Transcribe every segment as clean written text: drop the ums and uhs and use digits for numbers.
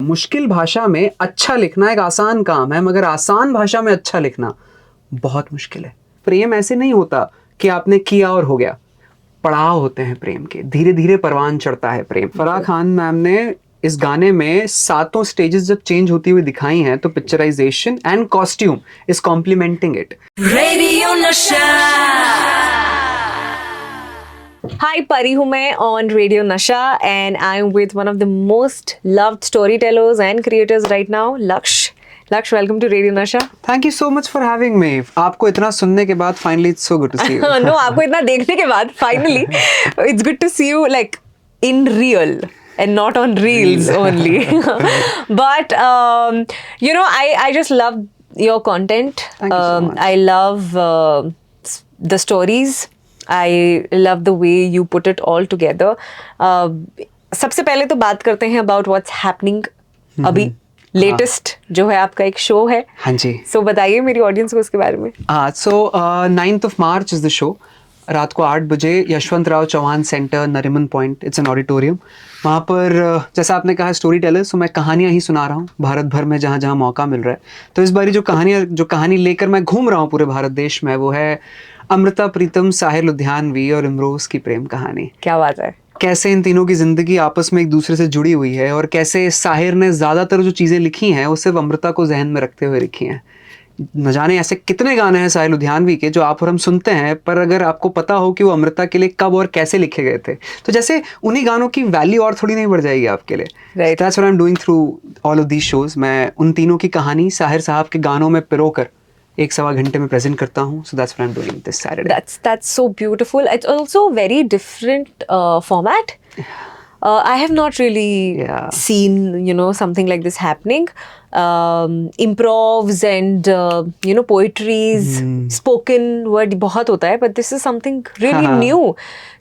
मुश्किल भाषा में अच्छा लिखना एक आसान काम है, मगर आसान भाषा में अच्छा लिखना बहुत मुश्किल है। प्रेम ऐसे नहीं होता कि आपने किया और हो गया, पड़ाव होते हैं प्रेम के, धीरे धीरे परवान चढ़ता है प्रेम। फराह खान मैम ने इस गाने में 7 स्टेजेस जब चेंज होती हुई दिखाई हैं, तो picturisation and costume is complementing it. Radio Nasha. Hi, Pari हूँ मैं on radio Nasha and I am with one of the most loved storytellers and creators right now, Lakshya. Lakshya, welcome to radio Nasha. Thank you so much for having me. आपको इतना सुनने के बाद finally it's so good to see you. No, आपको इतना देखने के बाद finally it's good to see you like in real and not on reels only. But you know, I just love your content. Thank you so much. I love the stories. I love the way you put it all together. सबसे पहले तो बात करते हैं about what's happening अभी latest जो है आपका एक शो है। हाँ जी। So बताइए मेरी ऑडियंस को उसके बारे में। So 9th of March is the show. रात को 8 बजे Yashwantrao Chavan centre, Nariman point, it's an auditorium. वहाँ पर जैसा आपने कहा स्टोरी टेलर, सो मैं कहानियाँ ही सुना रहा हूँ भारत भर में जहाँ जहाँ मौका मिल रहा है। तो इस बारी जो कहानी लेकर मैं घूम रहा हूँ पूरे भारत देश में, वो है अमृता प्रीतम, साहिर लुधियानवी और इमरोज की प्रेम कहानी। क्या बात है। कैसे इन तीनों की जिंदगी आपस में एक दूसरे से जुड़ी हुई है, और कैसे साहिर ने ज़्यादातर जो चीज़ें लिखी हैं वो सिर्फ अमृता को जहन में रखते हुए लिखी हैं। न जाने ऐसे कितने गाने हैं साहिर लुधियानवी के जो आप और हम सुनते हैं, पर अगर आपको पता हो कि वो अमृता के लिए कब और कैसे लिखे गए थे, तो जैसे उन्हीं गानों की वैल्यू और थोड़ी नहीं बढ़ जाएगी आपके लिए। Right. That's what I'm doing through all of these shows. मैं उन तीनों की कहानी साहिर साहब के गानों में पिरोकर 1-1.25 घंटे में प्रेजेंट करता हूँ। So that's what I'm doing this Saturday. That's so beautiful. It's also very different format. I have not really seen, you know, something like this happening. Improvs and you know, poetries, spoken word बहुत होता है, but this is something really new.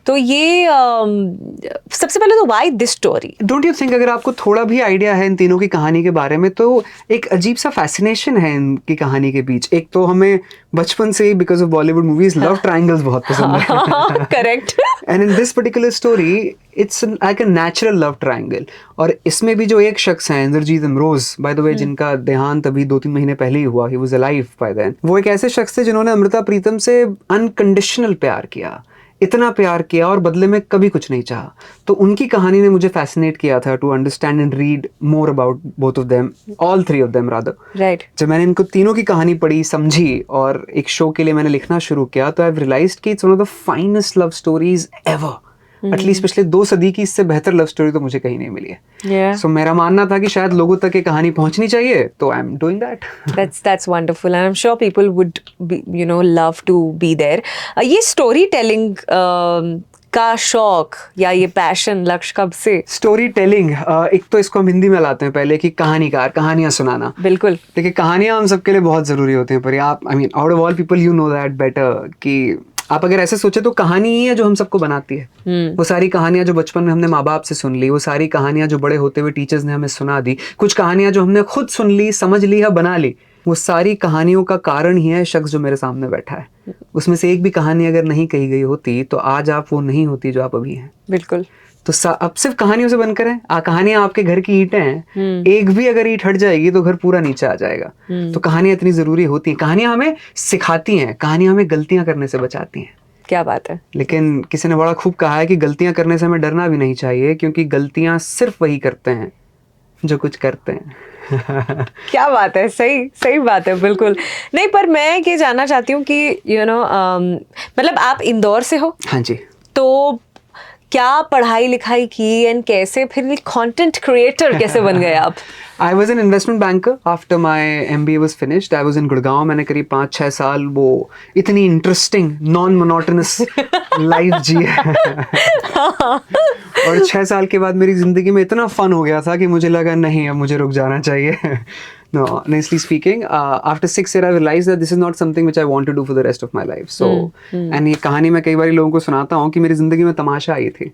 तो ये सबसे पहले तो why this story? Don't you think अगर आपको थोड़ा भी आइडिया है इन तीनों की कहानी के बारे में, तो एक अजीब सा फैसिनेशन है इनकी कहानी के बीच। एक तो हमें बचपन से ही because of Bollywood movies love triangles बहुत पसंद है। Correct. And in this particular story it's like a natural love triangle. और इसमें भी जो एक शख्स है Inderjit Imroz, by the way, जिनका देहांत अभी 2-3 महीने पहले ही हुआ, he was alive by then, वो एक ऐसे शख्स थे जिन्होंने अमृता प्रीतम से अनकंडीशनल प्यार किया, इतना प्यार किया और बदले में कभी कुछ नहीं चाहा। तो उनकी कहानी ने मुझे फैसिनेट किया था to understand and read more about both of them, all 3 of them rather. Right. जब मैंने इनको तीनों की कहानी पढ़ी, समझी और एक शो के लिए मैंने लिखना शुरू किया, तो आई हैव रियलाइज्ड कि it's one of the finest love stories ever. At least पिछले 2 सदी की इससे बेहतर लव स्टोरी तो मुझे कहीं नहीं मिली है। सो मेरा मानना था कि शायद लोगों तक ये कहानी पहुंचनी चाहिए, तो I am doing that. That's wonderful and I'm sure people would be, you know, love to be there. ये स्टोरी टेलिंग का शौक या ये पैशन लक्ष्य कब से? स्टोरी टेलिंग, एक तो इसको हम हिंदी में लाते हैं पहले कि कहानीकार, कहानियां सुनाना। बिल्कुल। देखिए कहानियां हम सबके लिए बहुत जरूरी होती हैं, पर आप, I mean out of all people you know that better, कि आप अगर ऐसे सोचे तो कहानी ही है जो हम सबको बनाती है। वो सारी कहानियां जो बचपन में हमने माँ बाप से सुन ली, वो सारी कहानियां जो बड़े होते हुए टीचर्स ने हमें सुना दी, कुछ कहानियां जो हमने खुद सुन ली, समझ ली या बना ली, वो सारी कहानियों का कारण ही है शख्स जो मेरे सामने बैठा है। उसमें से एक भी कहानी अगर नहीं कही गई होती तो आज आप वो नहीं होती जो आप अभी हैं। बिल्कुल। तो अब सिर्फ कहानियों से बनकर है, कहानियां आपके घर की ईंटें हैं, एक भी अगर ईंट हट जाएगी तो घर पूरा नीचे आ जाएगा। तो कहानियां इतनी जरूरी होती हैं, कहानियां हमें सिखाती हैं, कहानियां हमें गलतियां करने से बचाती हैं। क्या बात है। लेकिन किसी ने बड़ा खूब कहा है कि गलतियां करने से हमें डरना भी नहीं चाहिए, क्योंकि गलतियां सिर्फ वही करते हैं जो कुछ करते हैं। क्या बात है, सही बात है, बिल्कुल। नहीं, पर मैं ये जानना चाहती हूँ कि यू नो, मतलब आप इंदौर से हो? हाँ जी। तो क्या पढ़ाई लिखाई की एंड कैसे फिर कंटेंट क्रिएटर कैसे बन गए आप? I was an investment banker after my MBA was finished. I was in Gurgaon. मैंने करीब 5-6 साल वो इतनी इंटरेस्टिंग नॉन मोनोटोनस लाइफ जी है। और 6 साल के बाद मेरी जिंदगी में इतना फन हो गया था कि मुझे लगा नहीं, अब मुझे रुक जाना चाहिए। No, honestly speaking, after 6 years I realized that this is not something which I want to do for the rest of my life. So, and ये कहानी मैं कई बार लोगों को सुनाता हूँ कि मेरी जिंदगी में तमाशा आई थी।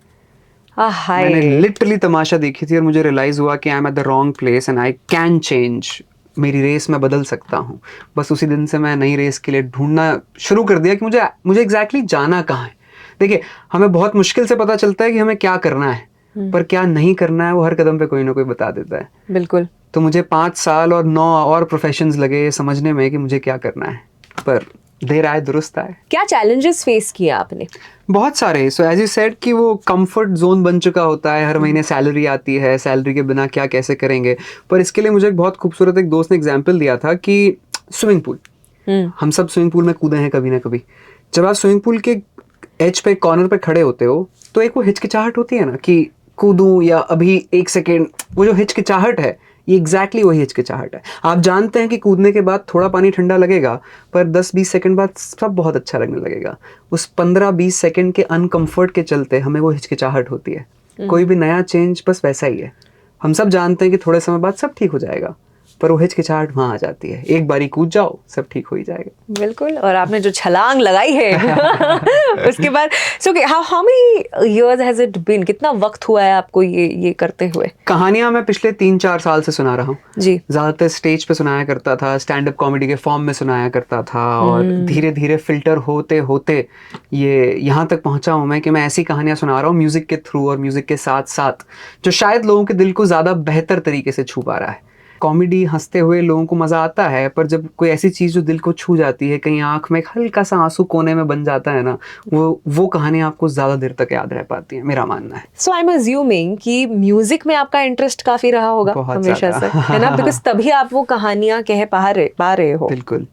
मैंने लिटरली तमाशा देखी थी और मुझे रियलाइज हुआ कि I am at the wrong place and I can change. मेरी रेस मैं बदल सकता हूँ। बस उसी दिन से मैं नई रेस के लिए ढूंढना शुरू कर दिया कि मुझे एग्जैक्टली जाना कहाँ है। देखिए, हमें बहुत मुश्किल से पता चलता है कि हमें क्या करना है, पर क्या नहीं करना है वो हर कदम पे कोई ना कोई बता देता है। बिल्कुल। तो मुझे 5 साल और 9 और प्रोफेशंस लगे समझने में कि मुझे क्या करना है, पर देर आए दुरुस्त आए। क्या चैलेंजेस फेस किए आपने? बहुत सारे। सो एज यू सेड कि वो कंफर्ट जोन बन चुका होता है, हर महीने सैलरी आती है, सैलरी के बिना क्या कैसे करेंगे। पर इसके लिए मुझे एक बहुत खूबसूरत एक दोस्त ने एग्जाम्पल दिया था कि स्विमिंग पूल, हम सब स्विमिंग पूल में कूदे हैं कभी ना कभी। जब आप स्विमिंग पूल के एज पे कॉर्नर पे खड़े होते हो तो एक वो हिचकिचाहट होती है ना कि कूदूं या अभी 1 सेकेंड, वो जो हिचकिचाहट है ये एग्जैक्टली वही हिचकिचाहट है। आप जानते हैं कि कूदने के बाद थोड़ा पानी ठंडा लगेगा, पर 10-20 सेकंड बाद सब बहुत अच्छा लगने लगेगा। उस 15-20 सेकंड के अनकंफर्ट के चलते हमें वो हिचकिचाहट होती है। कोई भी नया चेंज बस वैसा ही है। हम सब जानते हैं कि थोड़े समय बाद सब ठीक हो जाएगा, पर वो हिचकिचाहट वहाँ आ जाती है। एक बारी कूद जाओ, सब ठीक हो ही जाएगा। बिल्कुल। और आपने जो छलांग लगाई है उसके बाद how many years has it been? कितना वक्त हुआ है आपको ये करते हुए? कहानियां मैं पिछले 3-4 साल से सुना रहा हूँ जी। ज्यादातर स्टेज पे सुनाया करता था, स्टैंड अप कॉमेडी के फॉर्म में सुनाया करता था, और धीरे धीरे फिल्टर होते होते ये यहाँ तक पहुंचा हूँ मैं कि मैं ऐसी कहानियां सुना रहा हूँ म्यूजिक के थ्रू और म्यूजिक के साथ साथ, जो शायद लोगों के दिल को ज्यादा बेहतर तरीके से छू पा रहा है। कॉमेडी हंसते हुए लोगों को मजा आता है, पर जब कोई ऐसी चीज जो दिल को छू जाती है, कहीं आंख में एक हल्का सा आंसू कोने में बन जाता है ना, वो कहानियां आपको ज्यादा देर तक याद रह पाती हैं, मेरा मानना है। सो आई एम अज्यूमिंग कि म्यूजिक में आपका इंटरेस्ट काफी रहा होगा हमेशा से, है ना? बिकॉज तभी आप वो कहानियां कह पा रहे हो। बिल्कुल।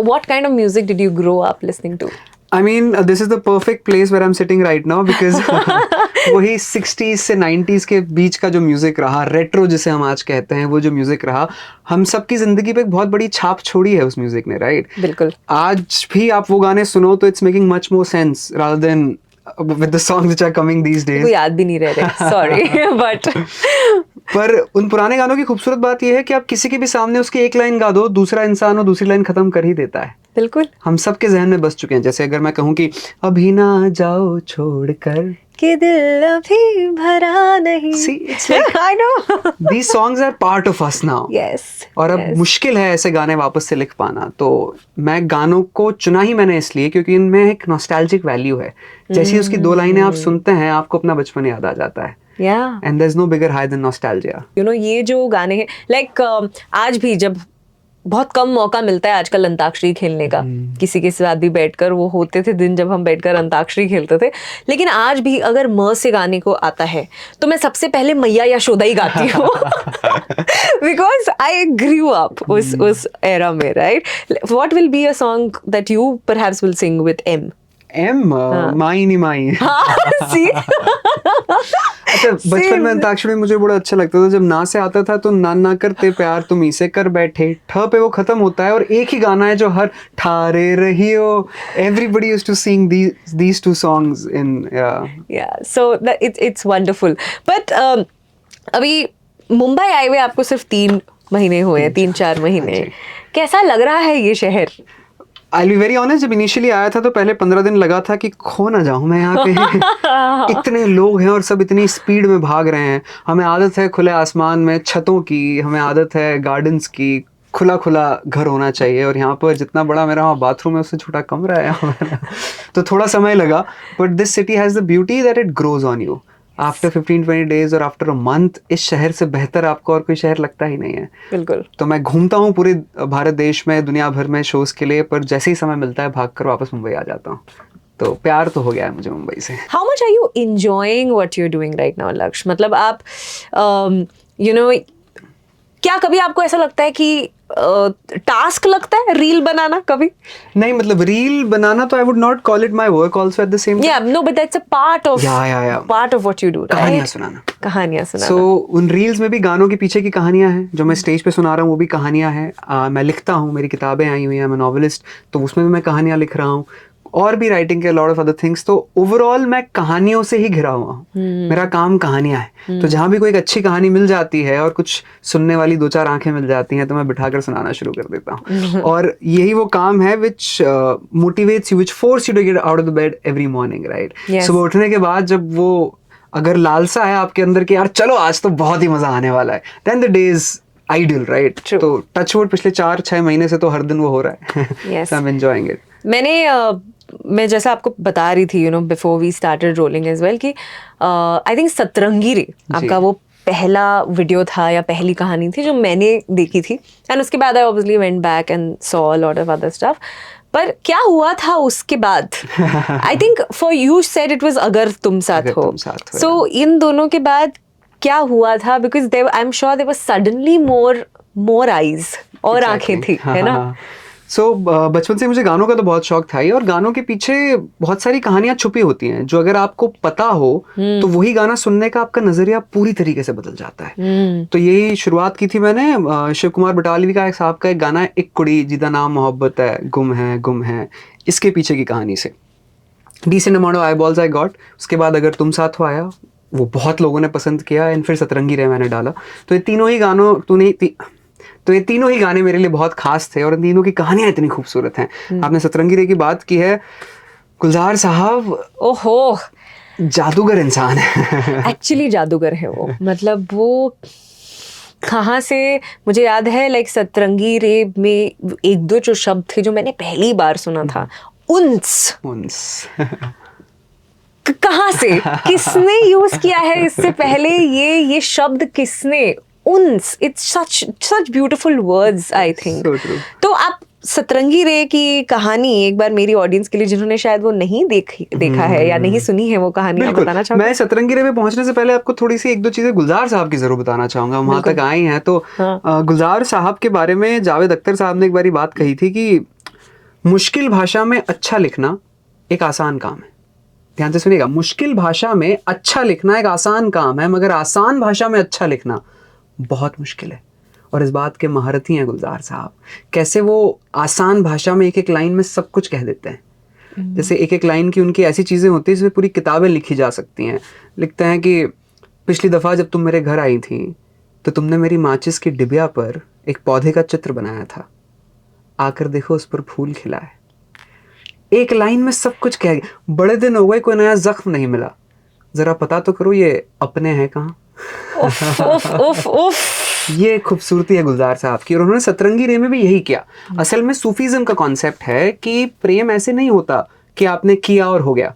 What kind of music did you grow up listening to? I mean, this is the perfect place where I'm sitting right now because वही 60s से 90s के बीच का जो म्यूजिक रहा, रेट्रो जिसे हम आज कहते हैं, वो जो म्यूजिक रहा, हम सबकी जिंदगी पे एक बहुत बड़ी छाप छोड़ी है उस म्यूजिक ने, राइट? बिल्कुल। आज भी आप वो गाने सुनो तो it's making much more sense rather than with the songs which are coming these days. कोई याद भी नहीं रह रहे, सॉरी बट पर उन पुराने गानों की खूबसूरत बात यह है कि आप किसी के भी सामने उसकी एक लाइन गा दो, दूसरा इंसान वो दूसरी लाइन खत्म कर ही देता है। बिल्कुल। हम सबके जहन में बस चुके हैं। जैसे अगर मैं कहूँ कि अभी ना जाओ छोड़कर कि दिल अभी भरा नहीं। See, it's like I know. these songs are part of us now. Yes. और अब yes. मुश्किल है ऐसे गाने वापस से लिख पाना। तो मैं गानों को चुना ही मैंने इसलिए क्योंकि इनमें एक नॉस्टैल्जिक वैल्यू है। जैसी उसकी 2 लाइनें आप सुनते हैं, आपको अपना बचपन याद आ जाता है। Yeah. And there's no bigger high than nostalgia. You know, ये जो गाने हैं, like आज भी जब बहुत कम मौका मिलता है आजकल अंताक्षरी खेलने का, किसी के साथ भी बैठकर, वो होते थे दिन जब हम बैठकर अंताक्षरी खेलते थे, लेकिन आज भी अगर म से गाने को आता है तो मैं सबसे पहले मैया यशोदा ही गाती हूँ बिकॉज आई ग्रू अप उस एरा में, right? What will be a song that you perhaps will sing with em? माई नहीं माई। अच्छा, बचपन में अंताक्षरी मुझे बड़ा अच्छा लगता था। जब ना से आता था तो ना ना करते प्यार तुम इसे कर बैठे, ठ पे वो खत्म होता है और एक ही गाना है जो हर ठारे रहियो, everybody used to sing these two songs in so it's wonderful. But अभी मुंबई आए हुए आपको सिर्फ 3 महीने हुए, 3-4 महीने, कैसा लग रहा है ये शहर? I'll be very honest, जब इनिशियली आया था तो पहले 15 दिन लगा था कि खो ना जाऊं मैं यहाँ पे इतने लोग हैं और सब इतनी स्पीड में भाग रहे हैं। हमें आदत है खुले आसमान में छतों की, हमें आदत है गार्डन्स की, खुला खुला घर होना चाहिए, और यहाँ पर जितना बड़ा मेरा वहाँ बाथरूम है उससे छोटा कमरा है हमारा तो थोड़ा समय लगा, but this city has the beauty that it grows on you. After 15-20 days और आफ्टर अ मंथ इस शहर से बेहतर आपको और कोई शहर लगता ही नहीं है। बिल्कुल। तो मैं घूमता हूँ पूरे भारत देश में, दुनिया भर में शोज के लिए, पर जैसे ही समय मिलता है भागकर वापस मुंबई आ जाता हूँ। तो प्यार तो हो गया है मुझे मुंबई से। How much are you enjoying what you are doing right now Lakshya? मतलब आप यू नो, क्या कभी आपको ऐसा लगता है कि टास्क लगता है रील बनाना कभी? नहीं, मतलब रील बनाना तो I would not call it my work also at the same time. या no, but that's a part of part of what you do, कहानियां सुनाना। कहानियां सुनाना। सो उन रील्स में भी गानों के पीछे की कहानियां हैं, जो मैं स्टेज पे सुना रहा हूँ वो भी कहानियां हैं। मैं लिखता हूँ, मेरी किताबें आई हुई हैं, मैं नॉवेलिस्ट, तो उसमें भी मैं कहानियां लिख रहा हूँ, और भी राइटिंग के लॉट ऑफ अदर थिंग्स। तो ओवरऑल मैं कहानियों से ही घिरा हुआ हूँ। मेरा काम कहानियां है। तो जहाँ भी कोई एक अच्छी कहानी मिल जाती है और कुछ सुनने वाली 2-4 आंखें मिल जाती हैं तो मैं बिठाकर सुनाना शुरू कर देता हूँ और यही वो काम है which motivates you, which force you to get out of the bed every morning, right? सुबह उठने के बाद जब वो अगर लालसा है आपके अंदर कि यार चलो आज तो बहुत ही मजा आने वाला है, then the day is ideal, right? तो टचवुड पिछले 4-6 महीने से तो हर दिन वो हो रहा है। Yes. So I'm enjoying it. मैंने मैं जैसा आपको बता रही थी before we started rolling as well कि आई थिंक सतरंगी रे आपका वो पहला वीडियो था या पहली कहानी थी जो मैंने देखी थी, एंड उसके बाद I obviously went back and saw a lot of other stuff. पर क्या हुआ था उसके बाद? I think for you said it was अगर तुम साथ हो. सो इन दोनों के बाद क्या हुआ था? Because I am sure there was suddenly more eyes और आंखें थी, है ना? सो बचपन से मुझे गानों का तो बहुत शौक था ही, और गानों के पीछे बहुत सारी कहानियां छुपी होती हैं जो अगर आपको पता हो तो वही गाना सुनने का आपका नजरिया पूरी तरीके से बदल जाता है. तो यही शुरुआत की थी मैंने शिव कुमार बटालवी का साहब का एक गाना है, एक कुड़ी जिदा नाम मोहब्बत है गुम है, इसके पीछे की कहानी से decent amount of eyeballs I got. उसके बाद अगर तुम साथ हो आया, वो बहुत लोगों ने पसंद किया, एंड फिर सतरंगी रे मैंने डाला. तो ये तीनों ही गाने मेरे लिए बहुत खास थे, और इन तीनों की कहानियां इतनी खूबसूरत हैं. आपने सतरंगी रे की बात की है, गुलजार साहब ओहो जादूगर इंसान है. एक्चुअली जादूगर है वो. मतलब वो कहाँ से, मुझे याद है लाइक सतरंगी रे में एक दो जो शब्द थे जो मैंने पहली बार सुना था, उन्स कहाँ से, किसने यूज किया है इससे पहले ये शब्द किसने? उन्स, it's such beautiful words I think. तो आप सतरंगी रे की कहानी एक बार मेरी ऑडियंस के लिए जिन्होंने शायद वो नहीं देखा है या नहीं सुनी है वो कहानी, आप बताना चाहूँगा? मैं सतरंगी रे में पहुंचने से पहले आपको थोड़ी सी एक दो चीजें गुलजार साहब की जरूर बताना चाहूंगा. वहां तक आई हैं तो गुलजार साहब के बारे में जावेद अख्तर साहब ने एक बारी बात कही थी कि मुश्किल भाषा में अच्छा लिखना एक आसान काम है. ध्यान से सुनिएगा, मुश्किल भाषा में अच्छा लिखना एक आसान काम है, मगर आसान भाषा में अच्छा लिखना बहुत मुश्किल है. और इस बात के महारथी हैं गुलजार साहब. कैसे वो आसान भाषा में एक एक लाइन में सब कुछ कह देते हैं. जैसे एक एक लाइन की उनकी ऐसी चीज़ें होती हैं जिसमें पूरी किताबें लिखी जा सकती हैं. लिखते हैं कि पिछली दफ़ा जब तुम मेरे घर आई थी तो तुमने मेरी माचिस की डिबिया पर एक पौधे का चित्र बनाया था, आकर देखो उस पर फूल खिला है. एक लाइन में सब कुछ कह गया. बड़े दिन हो गए कोई नया जख्म नहीं मिला, जरा पता तो करो ये अपने हैं कहाँ. ये खूबसूरती है गुलजार साहब की, और उन्होंने सतरंगी रे में भी यही किया. असल में सूफीज्म का कॉन्सेप्ट है कि प्रेम ऐसे नहीं होता कि आपने किया और हो गया.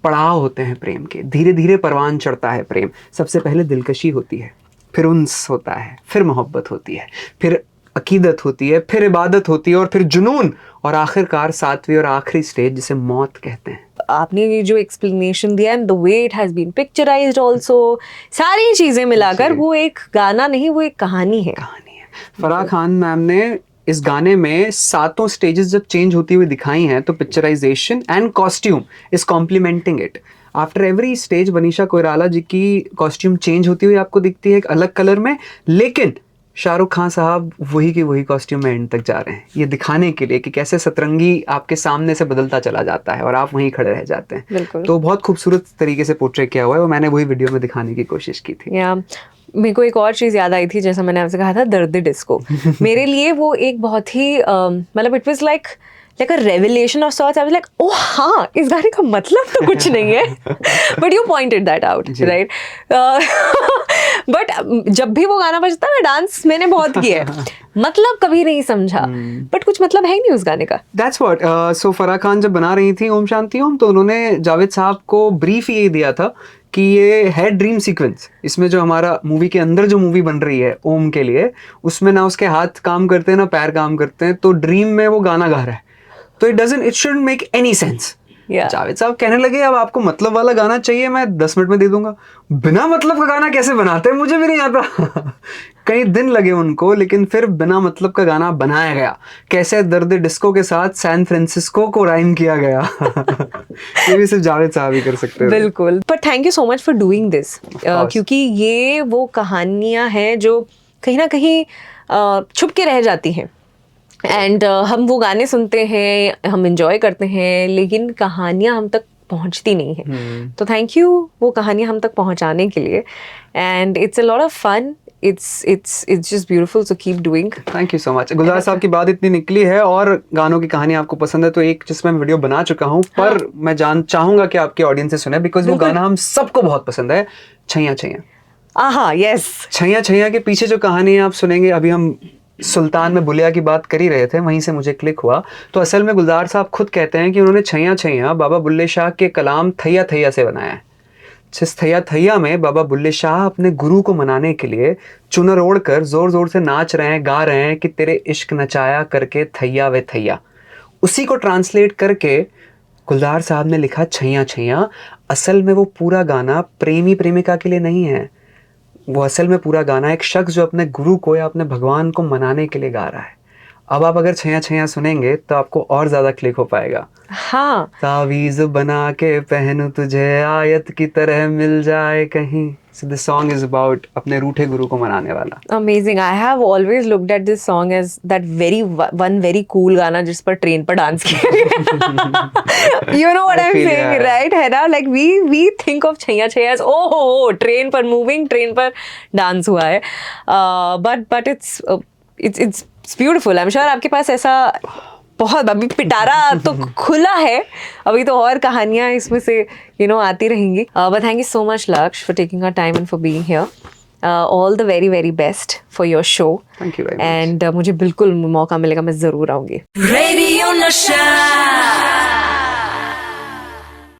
पड़ाव होते हैं प्रेम के, धीरे धीरे परवान चढ़ता है प्रेम. सबसे पहले दिलकशी होती है, फिर उन्स होता है, फिर मोहब्बत होती है, फिर अकीदत होती है, फिर इबादत होती है, और फिर जुनून, और आखिरकार सातवीं और आखिरी स्टेज जिसे मौत कहते हैं. आपने ये जो एक्सप्लेनेशन दिया and the way it has been picturized also, सारी चीजें मिलाकर वो एक गाना नहीं, वो एक कहानी है. फराह खान मैम ने इस गाने में 7 स्टेजेस जब चेंज होती हुई दिखाई हैं, तो picturisation and costume is complementing it. After every stage Manisha Koirala ji की कॉस्ट्यूम चेंज होती हुई आपको दिखती है एक अलग कलर में, लेकिन शाहरुख खान साहब वही की वही कॉस्ट्यूम में एंड तक जा रहे हैं, ये दिखाने के लिए कि कैसे सतरंगी आपके सामने से बदलता चला जाता है और आप वहीं खड़े रह जाते हैं. तो बहुत खूबसूरत तरीके से पोर्ट्रेट किया हुआ है, वो मैंने वही वीडियो में दिखाने की कोशिश की थी. मेरे को एक और चीज़ याद आई थी, जैसा मैंने आपसे कहा था, दर्द डिस्को. मेरे लिए वो एक बहुत ही मतलब it was like a revelation of sorts. I was like oh हाँ, इस गाने का मतलब तो कुछ नहीं है, but you pointed that out, right? But जब भी वो गाना बजता है, डांस मैंने बहुत किया है, मतलब कभी नहीं समझा, बट कुछ मतलब है ही नहीं उस गाने का. That's what. So Farah Khan जब बना रही थी ओम शांति ओम, तो उन्होंने जावेद साहब को ब्रीफ ये दिया था कि ये है ड्रीम सीक्वेंस. इसमें जो हमारा मूवी के अंदर जो मूवी बन रही है ओम के लिए, उसमें ना उसके हाथ काम करते हैं ना पैर काम करते हैं, तो ड्रीम में वो गाना गा रहा है, तो it shouldn't make any sense. Javed साहब कहने लगे अब आपको मतलब वाला गाना चाहिए, मैं 10 मिनट में दे दूंगा. बिना मतलब का गाना कैसे बनाते हैं मुझे भी नहीं आता. कई दिन लगे उनको, लेकिन फिर बिना मतलब का गाना बनाया गया. कैसे दर्द डिस्को के साथ सैन फ्रांसिस्को को राइम किया गया. ये भी सिर्फ जावेद साहब ही कर सकते हैं. बिल्कुल. But thank you so much for doing this, क्योंकि ये वो कहानियां हैं जो कहीं ना कहीं छुप के रह जाती हैं. एंड हम वो गाने सुनते हैं, हम इंजॉय करते हैं, लेकिन कहानियाँ हम तक पहुँचती नहीं है. तो थैंक यू वो कहानियाँ हम तक पहुँचाने के लिए. And it's a lot of fun. it's just beautiful, so keep doing. Thank you so much. गुलजार साहब की बात इतनी निकली है और गानों की कहानी आपको पसंद है, तो एक जिसमें मैं वीडियो बना चुका हूँ, पर मैं चाहूंगा कि आपके ऑडियंस से सुने, बिकॉज वो गाना हम सबको बहुत पसंद है, छैया छैया. यस. छैया छैया के पीछे जो कहानी है आप सुनेंगे, अभी हम सुल्तान में बुलिया की बात कर ही रहे थे, वहीं से मुझे क्लिक हुआ। तो असल में गुलजार साहब खुद कहते हैं कि उन्होंने छैया छैया बाबा बुल्ले शाह के कलाम थैया थैया से बनाया है। जिस थैया थैया में बाबा बुल्ले शाह अपने गुरु को मनाने के लिए चुनर ओढ़ कर जोर जोर से नाच रहे हैं, गा रहे हैं कि तेरे इश्क नचाया करके थैया वे थैया। उसी को ट्रांसलेट करके गुलजार साहब ने लिखा छैया छैया। असल में वो पूरा गाना प्रेमी प्रेमिका के लिए नहीं है, वो असल में पूरा गाना एक शख्स जो अपने गुरु को या अपने भगवान को मनाने के लिए गा रहा है। अब आप अगर छैया छैया सुनेंगे तो आपको और ज़्यादा क्लिक हो पाएगा। हाँ, तावीज़ बना के पहनूं तुझे आयत की तरह मिल जाए कहीं। So the song is about अपने रूठे गुरु को मनाने वाला। amazing. I have always looked at this song as that one very cool गाना जिस पर ट्रेन पर डांस किया गया। You know what I I'm feel, saying, yeah. right? है ना? Like we think of Chaiyya Chaiyya as oh train पर moving, train पर डांस हुआ है। But it's beautiful. I'm sure आपके पास ऐसा बहुत, अभी पिटारा तो खुला है, अभी तो और कहानियां इसमें से आती रहेंगी। But thank you so much Lakshya for taking our time and for being here. All the very very best for your show. Thank you very much. And मुझे बिल्कुल मौका मिलेगा, मैं जरूर आऊंगी। Radio Nasha.